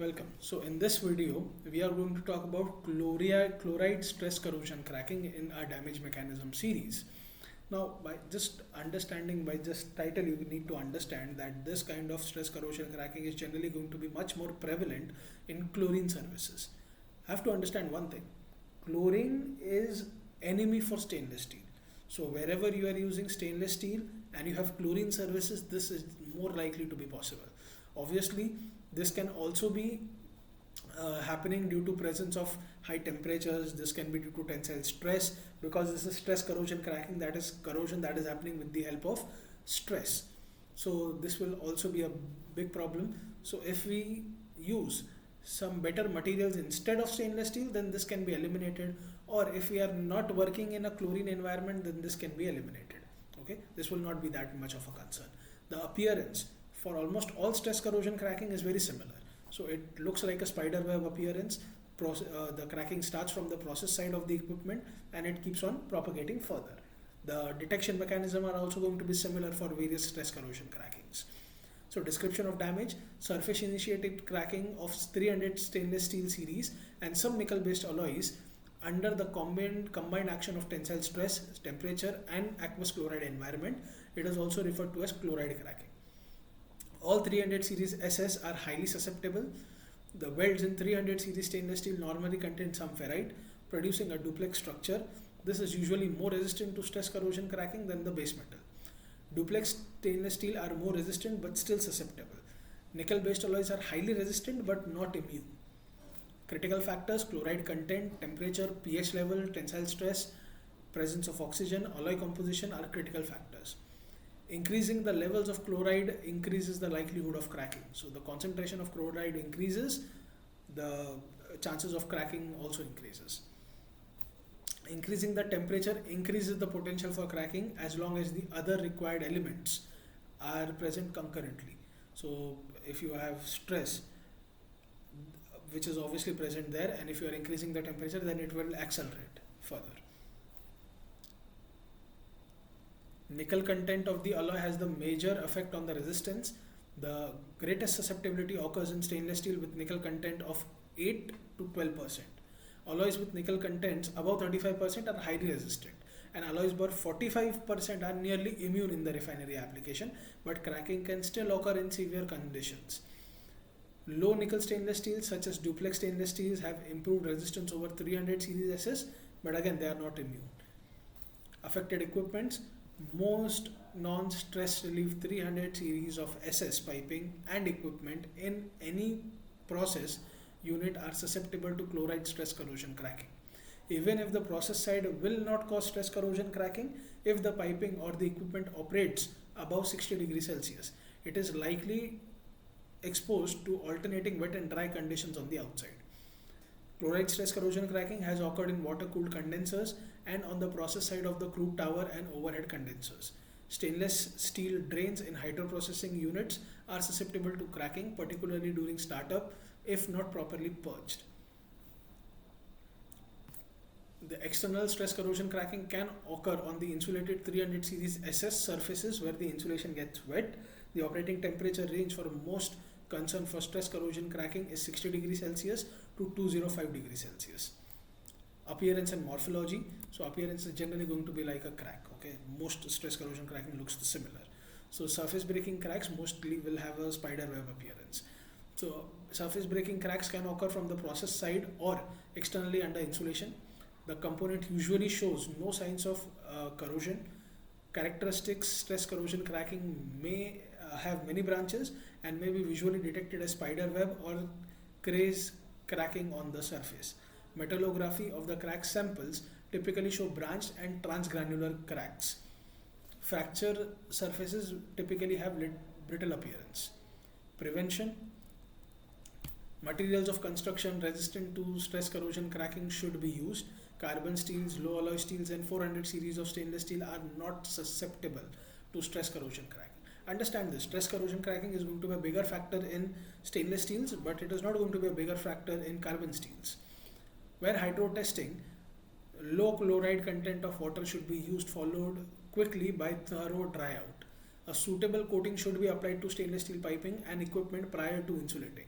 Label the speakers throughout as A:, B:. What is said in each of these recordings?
A: Welcome. So in this video, we are going to talk about chloride stress corrosion cracking in our damage mechanism series. Now, by just title, you need to understand that this kind of stress corrosion cracking is generally going to be much more prevalent in chlorine services. Have to understand one thing: chlorine is enemy for stainless steel. So wherever you are using stainless steel and you have chlorine services, this is more likely to be possible. Obviously, this can also be happening due to presence of high temperatures. This can be due to tensile stress, because this is stress corrosion cracking, that is corrosion that is happening with the help of stress. So this will also be a big problem. So if we use some better materials instead of stainless steel, then this can be eliminated. Or if we are not working in a chlorine environment, then this can be eliminated. Okay, this will not be that much of a concern. The appearance for almost all stress corrosion cracking is very similar. So it looks like a spider web appearance. The cracking starts from the process side of the equipment and it keeps on propagating further. The detection mechanism are also going to be similar for various stress corrosion crackings. So description of damage: surface initiated cracking of 300 stainless steel series and some nickel based alloys under the combined action of tensile stress, temperature and aqueous chloride environment. It is also referred to as chloride cracking. All 300 series SS are highly susceptible. The welds in 300 series stainless steel normally contain some ferrite, producing a duplex structure. This is usually more resistant to stress corrosion cracking than the base metal. Duplex stainless steel are more resistant but still susceptible. Nickel based alloys are highly resistant but not immune. Critical factors: chloride content, temperature, pH level, tensile stress, presence of oxygen, alloy composition are critical factors. Increasing the levels of chloride increases the likelihood of cracking. So the concentration of chloride increases, the chances of cracking also increases. Increasing the temperature increases the potential for cracking as long as the other required elements are present concurrently. So if you have stress, which is obviously present there, and if you are increasing the temperature, then it will accelerate further. Nickel content of the alloy has the major effect on the resistance. The greatest susceptibility occurs in stainless steel with nickel content of 8 to 12%. Alloys with nickel contents above 35% are highly resistant, and alloys above 45% are nearly immune in the refinery application, but cracking can still occur in severe conditions. Low nickel stainless steels such as duplex stainless steels have improved resistance over 300 series SS, but again they are not immune. Affected equipments: most non-stress relief 300 series of SS piping and equipment in any process unit are susceptible to chloride stress corrosion cracking. Even if the process side will not cause stress corrosion cracking, if the piping or the equipment operates above 60 degrees Celsius, it is likely exposed to alternating wet and dry conditions on the outside. Chloride stress corrosion cracking has occurred in water-cooled condensers and on the process side of the crude tower and overhead condensers. Stainless steel drains in hydroprocessing units are susceptible to cracking, particularly during startup, if not properly purged. The external stress corrosion cracking can occur on the insulated 300 series SS surfaces where the insulation gets wet. The operating temperature range for most concern for stress corrosion cracking is 60 degrees Celsius to 205 degrees Celsius. Appearance and morphology. So appearance is generally going to be like a crack. Okay, most stress corrosion cracking looks similar. So surface breaking cracks mostly will have a spider web appearance. So surface breaking cracks can occur from the process side or externally under insulation. The component usually shows no signs of corrosion. Characteristics: stress corrosion cracking may have many branches and may be visually detected as spider web or craze cracking on the surface. Metallography of the crack samples typically show branched and transgranular cracks. Fracture surfaces typically have brittle appearance. Prevention: materials of construction resistant to stress corrosion cracking should be used. Carbon steels, low alloy steels and 400 series of stainless steel are not susceptible to stress corrosion cracking. Understand this: stress corrosion cracking is going to be a bigger factor in stainless steels, but it is not going to be a bigger factor in carbon steels. Where hydro testing, low chloride content of water should be used, followed quickly by thorough dry out. A suitable coating should be applied to stainless steel piping and equipment prior to insulating.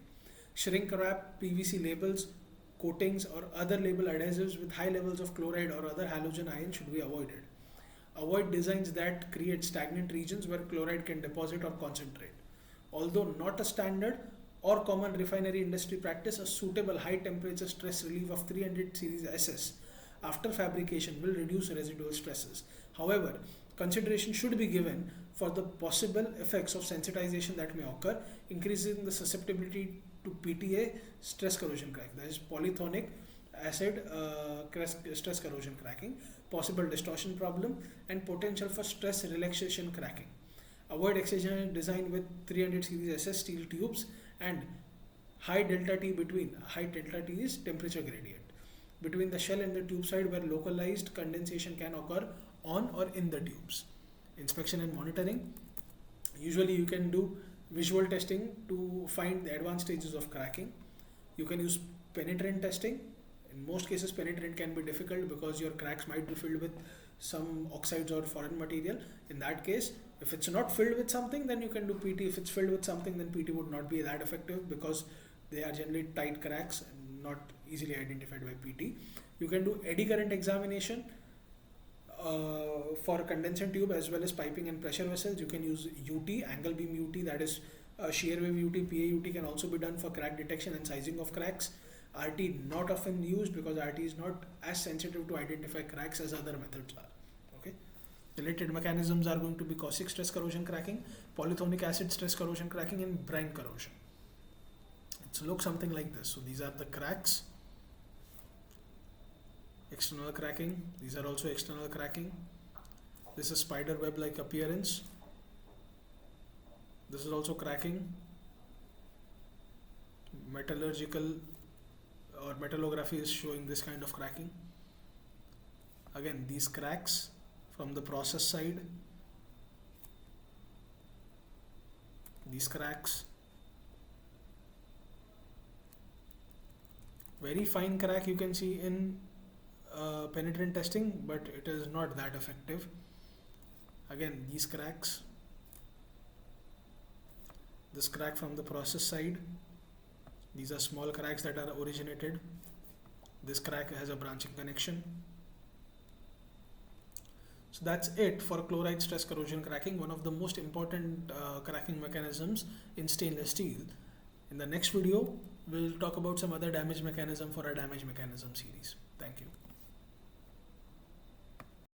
A: Shrink wrap PVC labels, coatings or other label adhesives with high levels of chloride or other halogen ion should be avoided. Avoid designs that create stagnant regions where chloride can deposit or concentrate. Although not a standard or common refinery industry practice, a suitable high temperature stress relief of 300 series SS after fabrication will reduce residual stresses. However, consideration should be given for the possible effects of sensitization that may occur, increasing the susceptibility to PTA stress corrosion crack, that is polythonic acid stress corrosion cracking, possible distortion problem, and potential for stress relaxation cracking. Avoid excision design with 300 series SS steel tubes and high delta T is temperature gradient between the shell and the tube side where localized condensation can occur on or in the tubes. Inspection and monitoring. Usually you can do visual testing to find the advanced stages of cracking. You can use penetrant testing. In most cases penetrant can be difficult because your cracks might be filled with some oxides or foreign material. In that case, if it's not filled with something, then you can do PT. If it's filled with something, then PT would not be that effective because they are generally tight cracks and not easily identified by PT. You can do eddy current examination for condensate tube as well as piping and pressure vessels. You can use UT, angle beam UT, that is shear wave UT, PA UT can also be done for crack detection and sizing of cracks. RT not often used because RT is not as sensitive to identify cracks as other methods are. Okay. Related mechanisms are going to be caustic stress corrosion cracking, polythonic acid stress corrosion cracking, and brine corrosion. It looks something like this. So these are the cracks. External cracking. These are also external cracking. This is spider web like appearance. This is also cracking. Metallurgical or metallography is showing this kind of cracking. Again, these cracks from the process side. These cracks. Very fine crack you can see in penetrant testing, but it is not that effective. Again, these cracks. This crack from the process side. These are small cracks that are originated. This crack has a branching connection. So that's it for chloride stress corrosion cracking, one of the most important cracking mechanisms in stainless steel. In the next video, we'll talk about some other damage mechanism for our damage mechanism series.